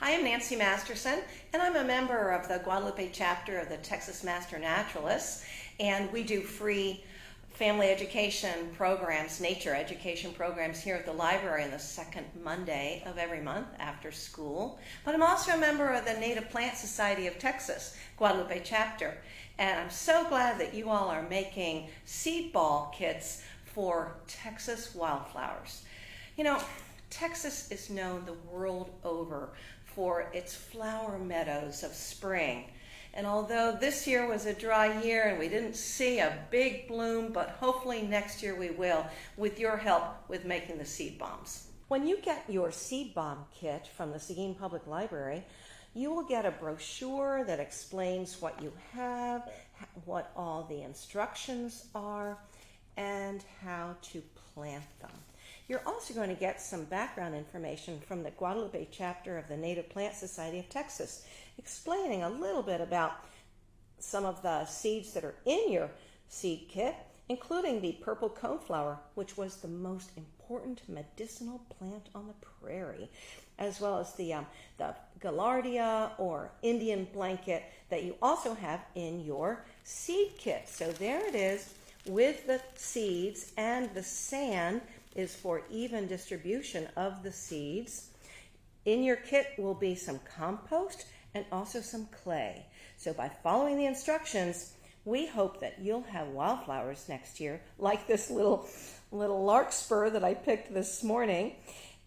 Hi, I'm Nancy Masterson, and I'm a member of the Guadalupe chapter of the Texas Master Naturalists, and we do free family education programs, nature education programs here at the library on the second Monday of every month after school. But I'm also a member of the Native Plant Society of Texas, Guadalupe chapter, and I'm so glad that you all are making seed ball kits for Texas wildflowers. You know, Texas is known the world over for its flower meadows of spring. And although this year was a dry year and we didn't see a big bloom, but hopefully next year we will, with your help with making the seed bombs. When you get your seed bomb kit from the Seguin Public Library, you will get a brochure that explains what you have, what all the instructions are, and how to plant them. You're also going to get some background information from the Guadalupe chapter of the Native Plant Society of Texas, explaining a little bit about some of the seeds that are in your seed kit, including the purple coneflower, which was the most important medicinal plant on the prairie, as well as the gaillardia or Indian blanket that you also have in your seed kit. So there it is with the seeds, and the sand is for even distribution of the seeds. In your kit will be some compost and also some clay. So by following the instructions, we hope that you'll have wildflowers next year, like this little larkspur that I picked this morning.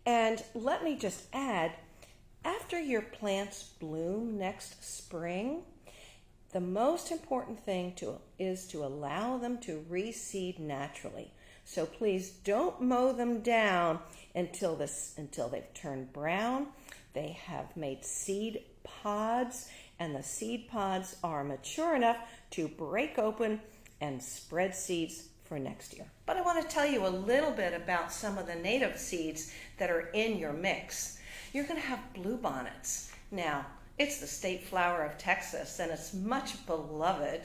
And let me just add, after your plants bloom next spring, the most important thing is to allow them to reseed naturally. So please don't mow them down until they've turned brown. They have made seed pods, and the seed pods are mature enough to break open and spread seeds for next year. But I want to tell you a little bit about some of the native seeds that are in your mix. You're going to have bluebonnets. Now, it's the state flower of Texas, and it's much beloved.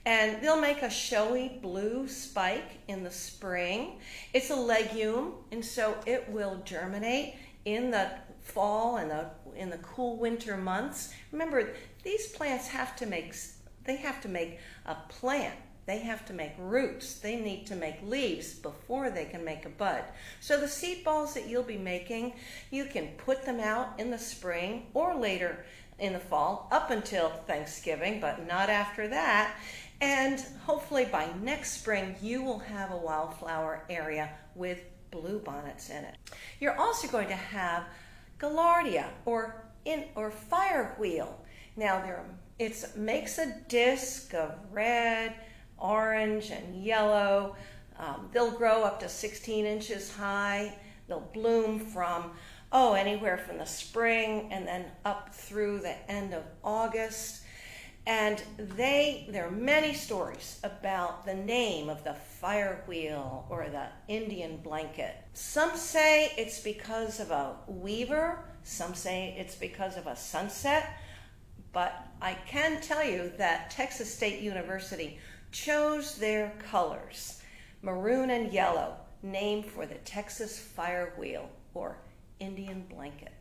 And they'll make a showy blue spike in the spring. It's a legume, and so it will germinate in the fall and in the cool winter months. Remember, these plants have to make a plant. They have to make roots. They need to make leaves before they can make a bud. So the seed balls that you'll be making, you can put them out in the spring or later in the fall, up until Thanksgiving, but not after that. And hopefully by next spring, you will have a wildflower area with bluebonnets in it. You're also going to have gaillardia or firewheel. Now it makes a disc of red, orange, and yellow. They'll grow up to 16 inches high. They'll bloom from anywhere from the spring and then up through the end of August. And there are many stories about the name of the firewheel or the Indian blanket. Some say it's because of a weaver, some say it's because of a sunset, but I can tell you that Texas State University chose their colors, maroon and yellow, named for the Texas firewheel or Indian blanket.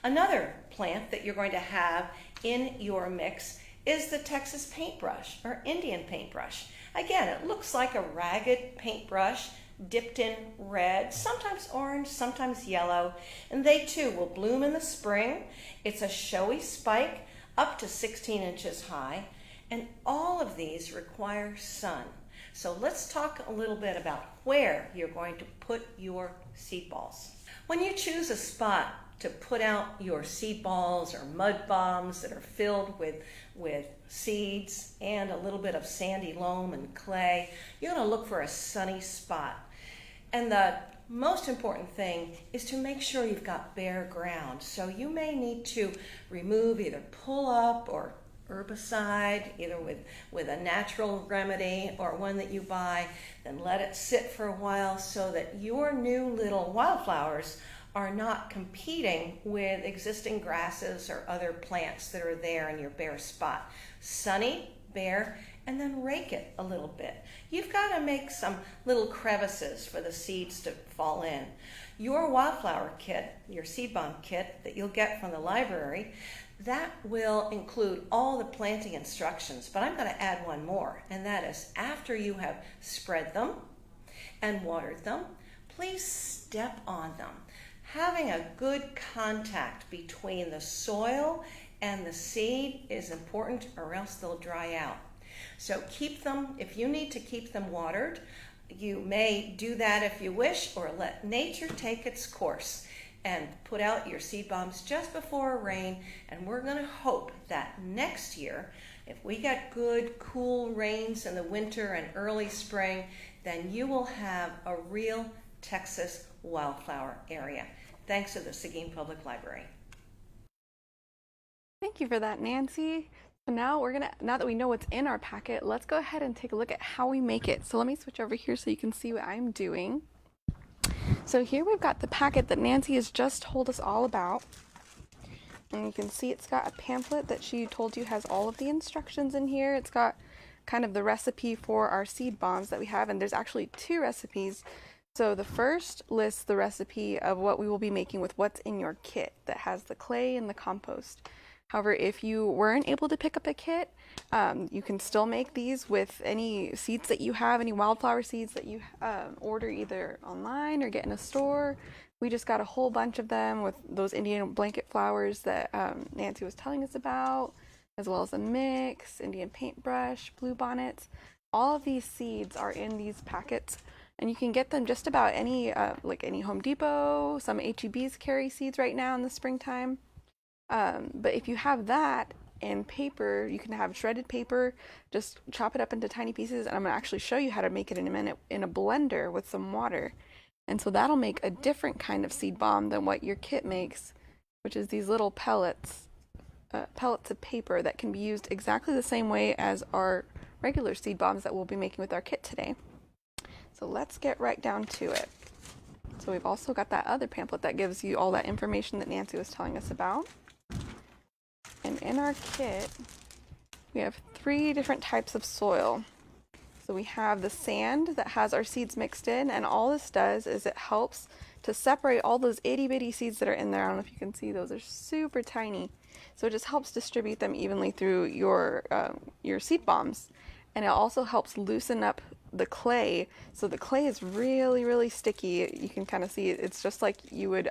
Another plant that you're going to have in your mix is the Texas paintbrush or Indian paintbrush. Again, it looks like a ragged paintbrush dipped in red, sometimes orange, sometimes yellow, and they too will bloom in the spring. It's a showy spike up to 16 inches high, and all of these require sun. So let's talk a little bit about where you're going to put your seed balls. When you choose a spot to put out your seed balls or mud bombs that are filled with seeds and a little bit of sandy loam and clay, you're going to look for a sunny spot. And the most important thing is to make sure you've got bare ground. So you may need to remove either pull up or herbicide, either with a natural remedy or one that you buy, then let it sit for a while so that your new little wildflowers are not competing with existing grasses or other plants that are there in your bare spot. Sunny, bare, and then rake it a little bit. You've got to make some little crevices for the seeds to fall in. Your wildflower kit, your seed bomb kit that you'll get from the library, that will include all the planting instructions, but I'm going to add one more, and that is after you have spread them and watered them, please step on them. Having a good contact between the soil and the seed is important, or else they'll dry out. So keep them, if you need to keep them watered, you may do that if you wish, or let nature take its course and put out your seed bombs just before a rain. And we're going to hope that next year, if we get good, cool rains in the winter and early spring, then you will have a real Texas wildflower area. Thanks to the Seguin Public Library. Thank you for that, Nancy. So now now that we know what's in our packet, let's go ahead and take a look at how we make it. So let me switch over here so you can see what I'm doing. So here we've got the packet that Nancy has just told us all about. And you can see it's got a pamphlet that she told you has all of the instructions in here. It's got kind of the recipe for our seed bombs that we have, and there's actually 2 recipes. So the first lists the recipe of what we will be making with what's in your kit that has the clay and the compost. However, if you weren't able to pick up a kit, you can still make these with any seeds that you have, any wildflower seeds that you order either online or get in a store. We just got a whole bunch of them with those Indian blanket flowers that Nancy was telling us about, as well as a mix, Indian paintbrush, blue bonnets. All of these seeds are in these packets, and you can get them just about any, like any Home Depot. Some H-E-Bs carry seeds right now in the springtime. But if you have that and paper, you can have shredded paper, just chop it up into tiny pieces, and I'm going to actually show you how to make it in a minute in a blender with some water. And so that'll make a different kind of seed bomb than what your kit makes, which is these little pellets of paper that can be used exactly the same way as our regular seed bombs that we'll be making with our kit today. So let's get right down to it. So we've also got that other pamphlet that gives you all that information that Nancy was telling us about. And in our kit, we have 3 different types of soil. So we have the sand that has our seeds mixed in, and all this does is it helps to separate all those itty bitty seeds that are in there. I don't know if you can see, those are super tiny. So it just helps distribute them evenly through your seed bombs. And it also helps loosen up the clay. So the clay is really, really sticky. You can kind of see it's just like you would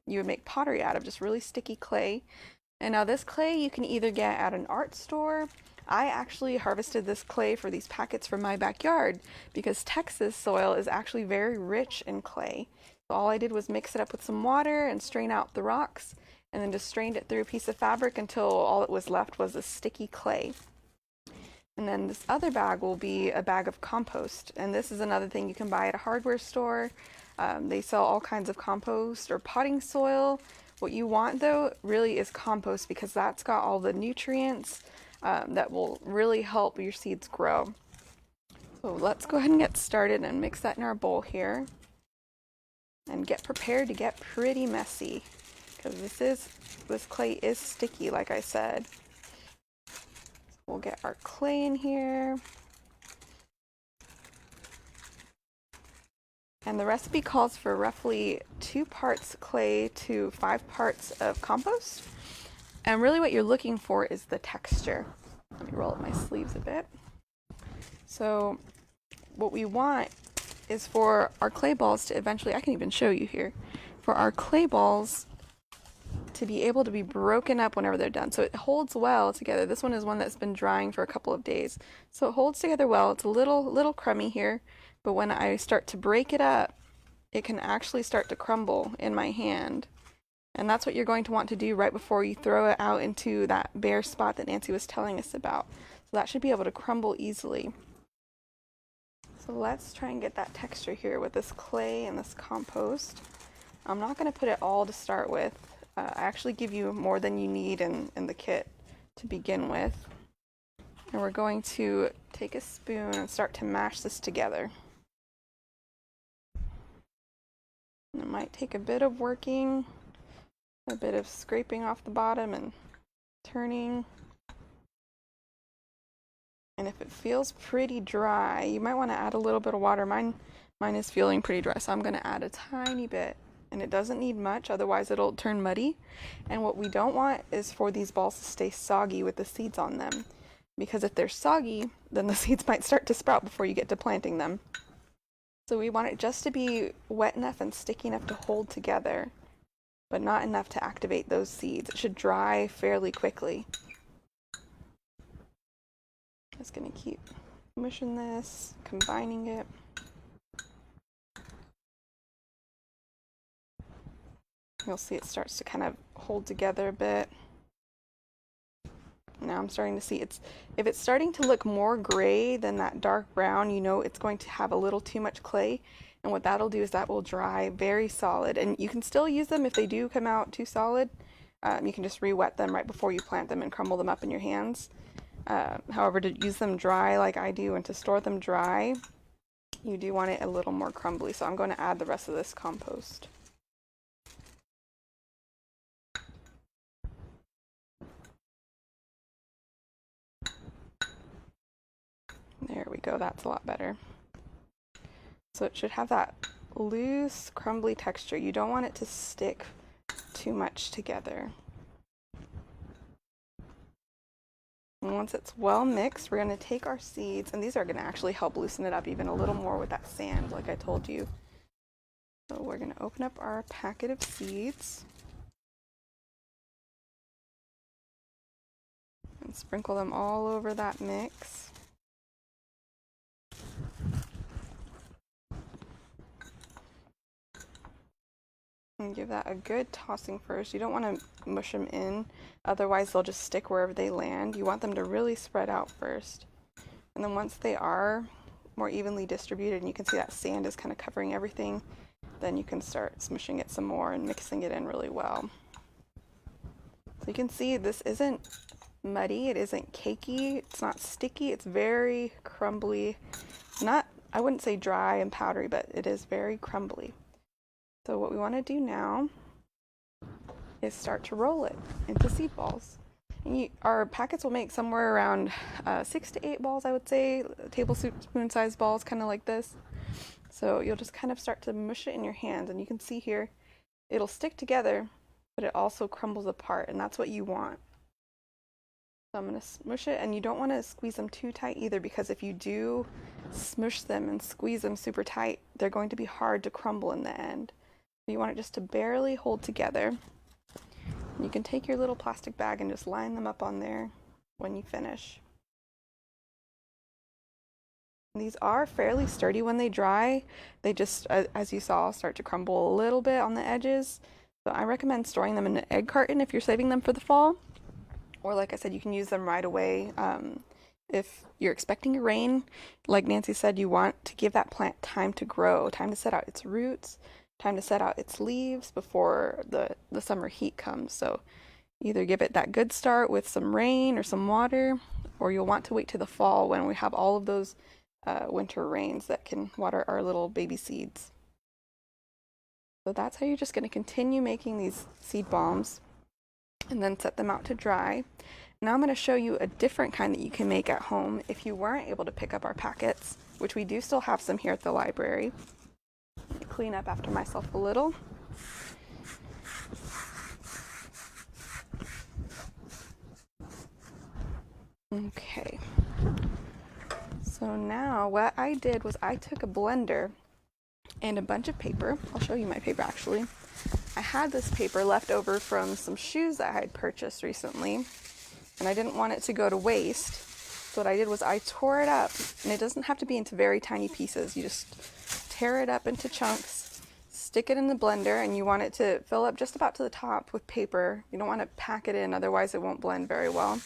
make pottery out of, just really sticky clay. And now this clay you can either get at an art store. I actually harvested this clay for these packets from my backyard because Texas soil is actually very rich in clay. So all I did was mix it up with some water and strain out the rocks, and then just strained it through a piece of fabric until all it was left was a sticky clay. And then this other bag will be a bag of compost. And this is another thing you can buy at a hardware store. They sell all kinds of compost or potting soil. What you want, though, really is compost, because that's got all the nutrients that will really help your seeds grow. So let's go ahead and get started and mix that in our bowl here. And get prepared to get pretty messy, because this clay is sticky, like I said. So we'll get our clay in here. And the recipe calls for roughly 2 parts clay to 5 parts of compost. And really what you're looking for is the texture. Let me roll up my sleeves a bit. So what we want is for our clay balls to eventually, I can even show you here, for our clay balls to be able to be broken up whenever they're done. So it holds well together. This one is one that's been drying for a couple of days. So it holds together well. It's a little crummy here, but when I start to break it up, it can actually start to crumble in my hand. And that's what you're going to want to do right before you throw it out into that bare spot that Nancy was telling us about. So that should be able to crumble easily. So let's try and get that texture here with this clay and this compost. I'm not going to put it all to start with. I actually give you more than you need in the kit to begin with. And we're going to take a spoon and start to mash this together. And it might take a bit of working, a bit of scraping off the bottom and turning. And if it feels pretty dry, you might want to add a little bit of water. Mine Mine is feeling pretty dry, so I'm going to add a tiny bit. And it doesn't need much, otherwise it'll turn muddy. And what we don't want is for these balls to stay soggy with the seeds on them. Because if they're soggy, then the seeds might start to sprout before you get to planting them. So we want it just to be wet enough and sticky enough to hold together, but not enough to activate those seeds. It should dry fairly quickly. Just going to keep mushing this, combining it. You'll see it starts to kind of hold together a bit. Now I'm starting to see if it's starting to look more gray than that dark brown, you know it's going to have a little too much clay. And what that'll do is that will dry very solid. And you can still use them if they do come out too solid. You can just re-wet them right before you plant them and crumble them up in your hands. However, to use them dry like I do and to store them dry, you do want it a little more crumbly. So I'm going to add the rest of this compost. There we go, that's a lot better. So it should have that loose, crumbly texture. You don't want it to stick too much together. And once it's well mixed, we're going to take our seeds, and these are going to actually help loosen it up even a little more with that sand, like I told you. So we're going to open up our packet of seeds and sprinkle them all over that mix. And give that a good tossing first. You don't want to mush them in, otherwise they'll just stick wherever they land. You want them to really spread out first. And then once they are more evenly distributed and you can see that sand is kind of covering everything, then you can start smushing it some more and mixing it in really well. So you can see this isn't muddy, it isn't cakey, it's not sticky, it's very crumbly. Not, I wouldn't say dry and powdery, but it is very crumbly. So what we want to do now is start to roll it into seed balls. And our packets will make somewhere around 6 to 8 balls, I would say, tablespoon sized balls, kind of like this. So you'll just kind of start to mush it in your hands, and you can see here, it'll stick together, but it also crumbles apart, and that's what you want. So I'm going to smush it, and you don't want to squeeze them too tight either, because if you do smush them and squeeze them super tight, they're going to be hard to crumble in the end. You want it just to barely hold together. You can take your little plastic bag and just line them up on there when you finish. These are fairly sturdy when they dry. They just, as you saw, start to crumble a little bit on the edges. So I recommend storing them in an egg carton if you're saving them for the fall. Or like I said, you can use them right away. If you're expecting a rain, like Nancy said, you want to give that plant time to grow, time to set out its roots, time to set out its leaves before the summer heat comes. So either give it that good start with some rain or some water, or you'll want to wait to the fall when we have all of those winter rains that can water our little baby seeds. So that's how you're just going to continue making these seed balms and then set them out to dry. Now I'm going to show you a different kind that you can make at home if you weren't able to pick up our packets, which we do still have some here at the library. Clean up after myself a little. Okay. So now what I did was I took a blender and a bunch of paper. I'll show you my paper actually. I had this paper left over from some shoes that I had purchased recently, and I didn't want it to go to waste. So what I did was I tore it up, and it doesn't have to be into very tiny pieces. You just tear it up into chunks, stick it in the blender, and you want it to fill up just about to the top with paper. You don't want to pack it in, otherwise it won't blend very well.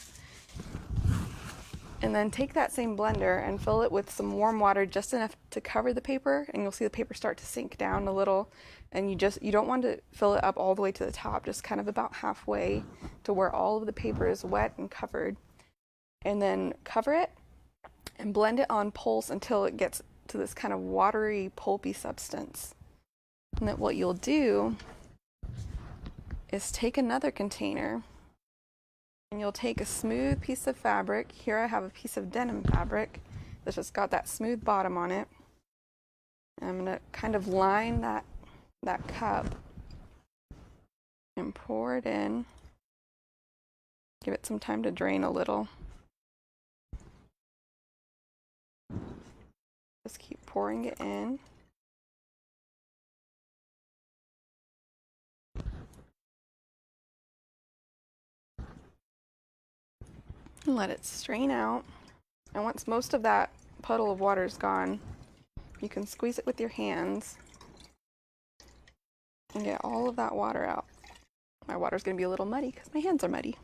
And then take that same blender and fill it with some warm water, just enough to cover the paper, and you'll see the paper start to sink down a little. And you don't want to fill it up all the way to the top, just kind of about halfway to where all of the paper is wet and covered. And then cover it and blend it on pulse until it gets to this kind of watery, pulpy substance. And then what you'll do is take another container and you'll take a smooth piece of fabric. Here I have a piece of denim fabric that's just got that smooth bottom on it. I'm going to kind of line that cup and pour it in. Give it some time to drain a little. Just keep pouring it in. And let it strain out. And once most of that puddle of water is gone, you can squeeze it with your hands and get all of that water out. My water's going to be a little muddy because my hands are muddy.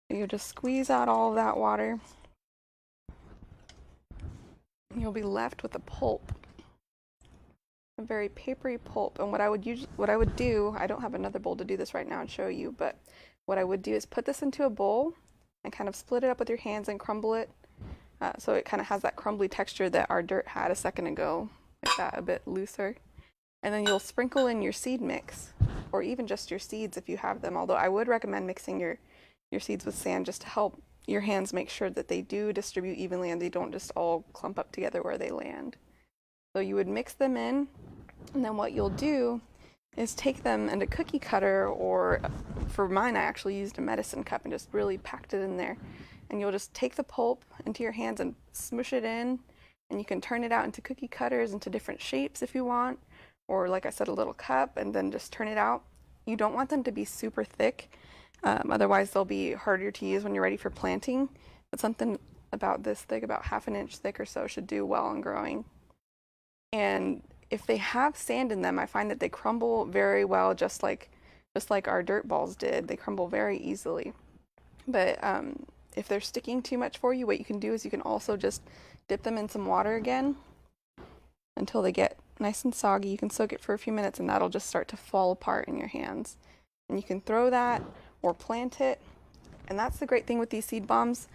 You just squeeze out all of that water. You'll be left with a pulp, a very papery pulp. And what I would do, I don't have another bowl to do this right now and show you, but what I would do is put this into a bowl and kind of split it up with your hands and crumble it, so it kind of has that crumbly texture that our dirt had a second ago, like that, a bit looser. And then you'll sprinkle in your seed mix, or even just your seeds if you have them, although I would recommend mixing your seeds with sand just to help your hands make sure that they do distribute evenly and they don't just all clump up together where they land. So you would mix them in, and then what you'll do is take them in a cookie cutter, or for mine I actually used a medicine cup and just really packed it in there. And you'll just take the pulp into your hands and smush it in, and you can turn it out into cookie cutters into different shapes if you want, or like I said, a little cup, and then just turn it out. You don't want them to be super thick, otherwise they'll be harder to use when you're ready for planting. But something about this thick, about 1/2 inch thick or so, should do well in growing. And if they have sand in them, I find that they crumble very well, just like our dirt balls did. They crumble very easily. But if they're sticking too much for you, what you can do is you can also just dip them in some water again until they get nice and soggy. You can soak it for a few minutes and that'll just start to fall apart in your hands. And you can throw that or plant it. And that's the great thing with these seed bombs.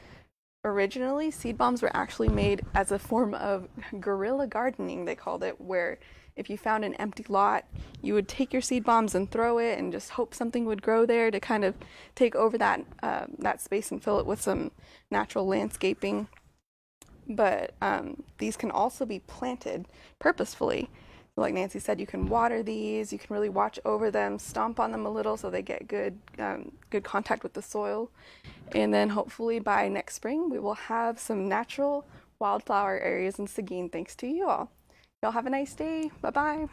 Originally, seed bombs were actually made as a form of guerrilla gardening, they called it, where if you found an empty lot, you would take your seed bombs and throw it and just hope something would grow there to kind of take over that space and fill it with some natural landscaping. But these can also be planted purposefully. Like Nancy said, you can water these, you can really watch over them, stomp on them a little so they get good contact with the soil. And then hopefully by next spring, we will have some natural wildflower areas in Seguin thanks to you all. Y'all have a nice day. Bye-bye.